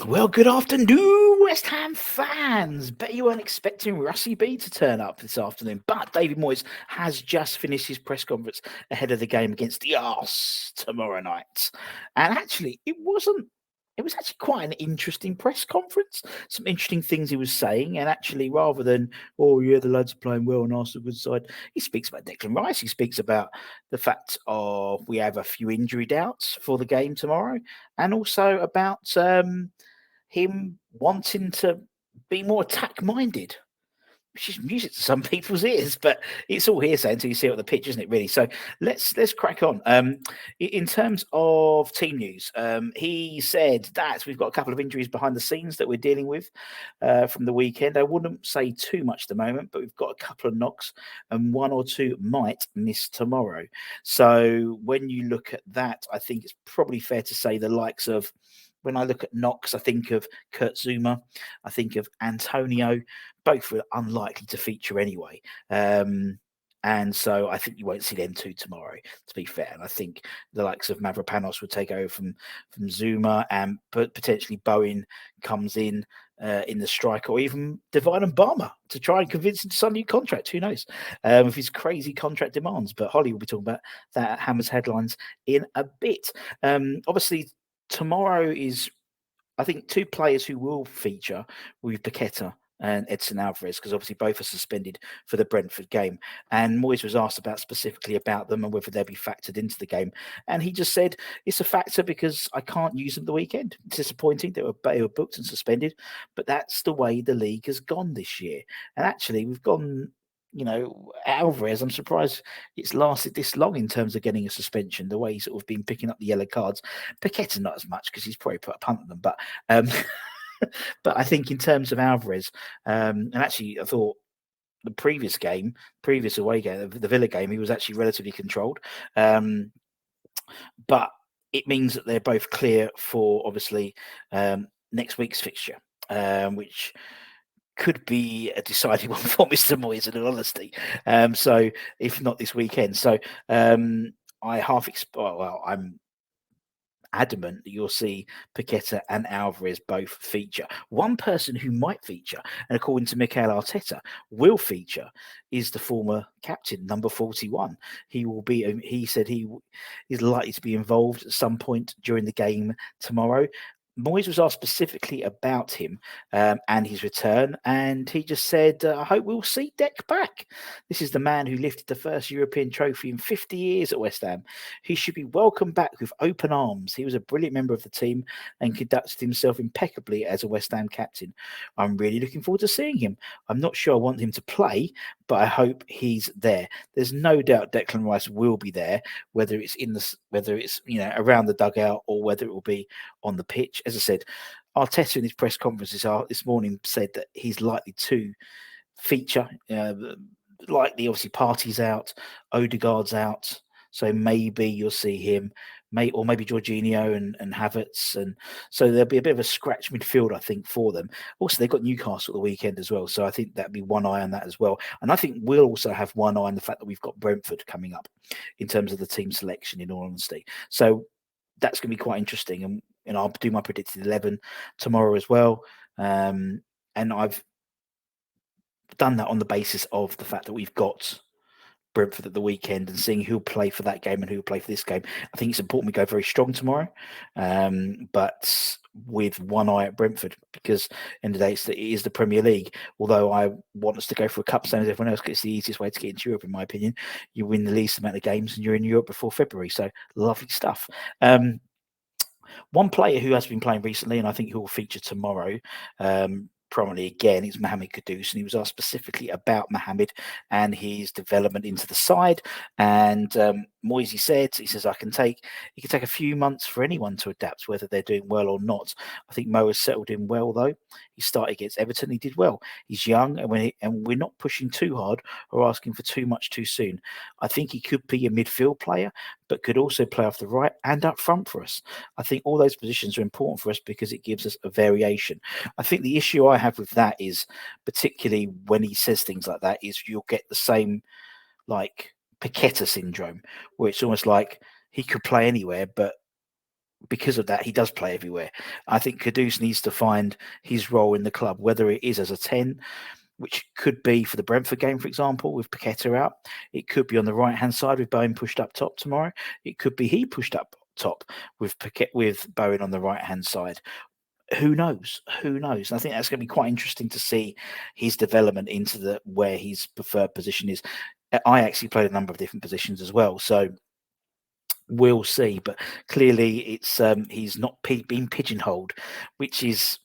Well, good afternoon, West Ham fans. Bet you weren't expecting Russie B to turn up this afternoon, but David Moyes has just finished his press conference ahead of the game against the Arse tomorrow night. And actually, it wasn't. It was actually quite an interesting press conference. Some interesting things he was saying, and actually, rather than "Oh yeah, the lads are playing well and Arsenal good side," he speaks about Declan Rice. He speaks about the fact of we have a few injury doubts for the game tomorrow, and also about him wanting to be more attack minded, which is music to some people's ears, but it's all hearsay until you see it on the pitch, isn't it? Really. So let's crack on. In terms of team news, he said that we've got a couple of injuries behind the scenes that we're dealing with from the weekend. I wouldn't say too much at the moment, but we've got a couple of knocks, and one or two might miss tomorrow. So when you look at that, I think it's probably fair to say the likes of. When I look at knocks, I think of Kurt Zuma, I think of Antonio. Both were unlikely to feature anyway. And so I think you won't see them two tomorrow, to be fair. And I think the likes of Mavropanos would take over from Zuma, and potentially Bowen comes in the strike, or even Divine and Barmer to try and convince him to sign a new contract. Who knows? With his crazy contract demands. But Holly will be talking about that at Hammers Headlines in a bit. Obviously, tomorrow is, I think, two players who will feature with Paqueta and Edson Alvarez, because obviously both are suspended for the Brentford game. And Moyes was asked specifically about them and whether they'll be factored into the game. And he just said, it's a factor because I can't use them the weekend. It's disappointing. They were booked and suspended, but that's the way the league has gone this year. And actually, we've gone, Alvarez, I'm surprised it's lasted this long in terms of getting a suspension, the way he's sort of been picking up the yellow cards. Paqueta not as much because he's probably put a punt on them, but but I think in terms of Alvarez, and actually I thought the previous away game, the Villa game, he was actually relatively controlled. But it means that they're both clear for obviously next week's fixture, which could be a deciding one for Mr. Moyes, in all honesty. So if not this weekend, so I I'm adamant that you'll see Paqueta and Alvarez both feature. One person who might feature, and according to Mikel Arteta, will feature, is the former captain, number 41. He will be. He said he is likely to be involved at some point during the game tomorrow. Moyes was asked specifically about him and his return, and he just said, I hope we'll see Deck back. This is the man who lifted the first European trophy in 50 years at West Ham. He should be welcomed back with open arms. He was a brilliant member of the team and conducted himself impeccably as a West Ham captain. I'm really looking forward to seeing him. I'm not sure I want him to play, but I hope he's there. There's no doubt Declan Rice will be there, whether it's around the dugout or whether it will be on the pitch. As I said, Arteta in his press conferences this morning said that he's likely to feature. Likely, obviously, Partey's out, Odegaard's out, so maybe you'll see him, or maybe Jorginho and Havertz, and so there'll be a bit of a scratch midfield, I think, for them. Also, they've got Newcastle at the weekend as well, so I think that'd be one eye on that as well. And I think we'll also have one eye on the fact that we've got Brentford coming up in terms of the team selection, in all honesty. So that's going to be quite interesting, and I'll do my predicted 11 tomorrow as well. And I've done that on the basis of the fact that we've got Brentford at the weekend and seeing who'll play for that game and who'll play for this game. I think it's important we go very strong tomorrow, but with one eye at Brentford, because end of the day it is the Premier League. Although I want us to go for a cup same as everyone else, it's the easiest way to get into Europe, in my opinion. You win the least amount of games and you're in Europe before February. So lovely stuff. One player who has been playing recently, and I think who will feature tomorrow, prominently again, is Mohamed Kudus, and he was asked specifically about Mohamed and his development into the side. And Moyes says it can take a few months for anyone to adapt, whether they're doing well or not. I think Mo has settled in well, though. He started against Everton, he did well. He's young, and we're not pushing too hard or asking for too much too soon. I think he could be a midfield player, but could also play off the right and up front for us. I think all those positions are important for us because it gives us a variation. I think the issue I have with that is, particularly when he says things like that, is you'll get the same like Paqueta syndrome, where it's almost like he could play anywhere, but because of that, he does play everywhere. I think Kudus needs to find his role in the club, whether it is as a 10, which could be for the Brentford game, for example, with Paqueta out. It could be on the right-hand side with Bowen pushed up top tomorrow. It could be he pushed up top with Bowen on the right-hand side. Who knows? Who knows? And I think that's going to be quite interesting to see his development into where his preferred position is. I actually played a number of different positions as well, so we'll see. But clearly, it's he's not been pigeonholed, which is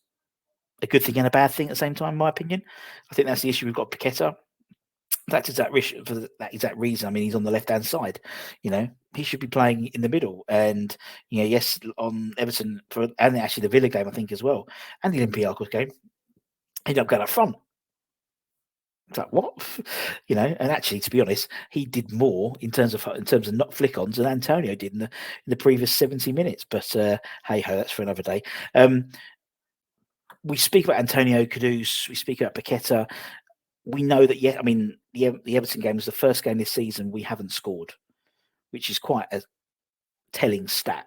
a good thing and a bad thing at the same time, in my opinion. I think that's the issue we've got Paqueta. That is for that exact reason. I mean, he's on the left-hand side. He should be playing in the middle. And yes, on Everton and actually the Villa game, I think as well, and the Olympiacos game, he ended up going up front. It's like what, And actually, to be honest, he did more in terms of not flick-ons than Antonio did in the previous 70 minutes. But hey ho, that's for another day. We speak about Antonio Kudus. We speak about Paqueta. We know that, the Everton game was the first game this season we haven't scored, which is quite a telling stat.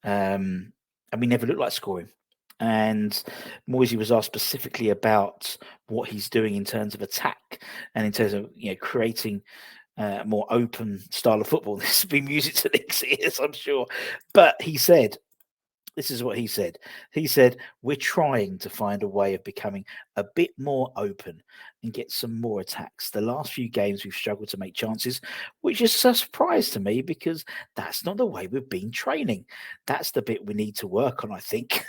And we never looked like scoring. And Moyes was asked specifically about what he's doing in terms of attack and in terms of creating a more open style of football. This will be music to Nick's ears, I'm sure. But he said, this is what he said. He said, we're trying to find a way of becoming a bit more open and get some more attacks. The last few games we've struggled to make chances, which is a surprise to me because that's not the way we've been training. That's the bit we need to work on, I think.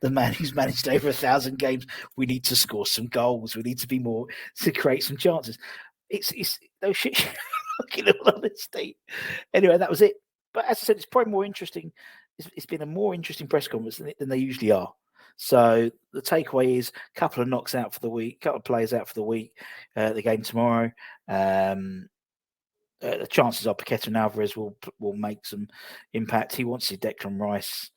The man who's managed over 1,000 games, we need to score some goals. We need to be more to create some chances. It's no shit. In all honesty. Anyway, that was it. But as I said, it's probably more interesting. It's been a more interesting press conference than they usually are. So the takeaway is a couple of knocks out for the week, couple of players out for the week. The game tomorrow. The chances are Paqueta and Alvarez will make some impact. He wants to see Declan Rice.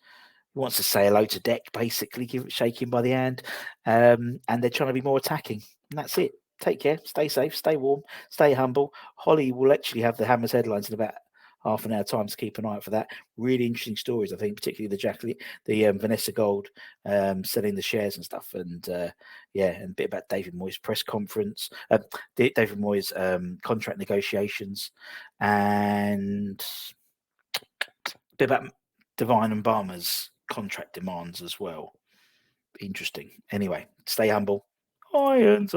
He wants to say hello to Deck, basically, shake him by the hand. And they're trying to be more attacking. And that's it. Take care. Stay safe. Stay warm. Stay humble. Holly will actually have the Hammers headlines in about half an hour time, to keep an eye out for that. Really interesting stories, I think, particularly the Vanessa Gold selling the shares and stuff, and and a bit about David Moyes' press conference, David Moyes' contract negotiations, and a bit about Divine and Barmer's contract demands as well. Interesting. Anyway, stay humble. Irons.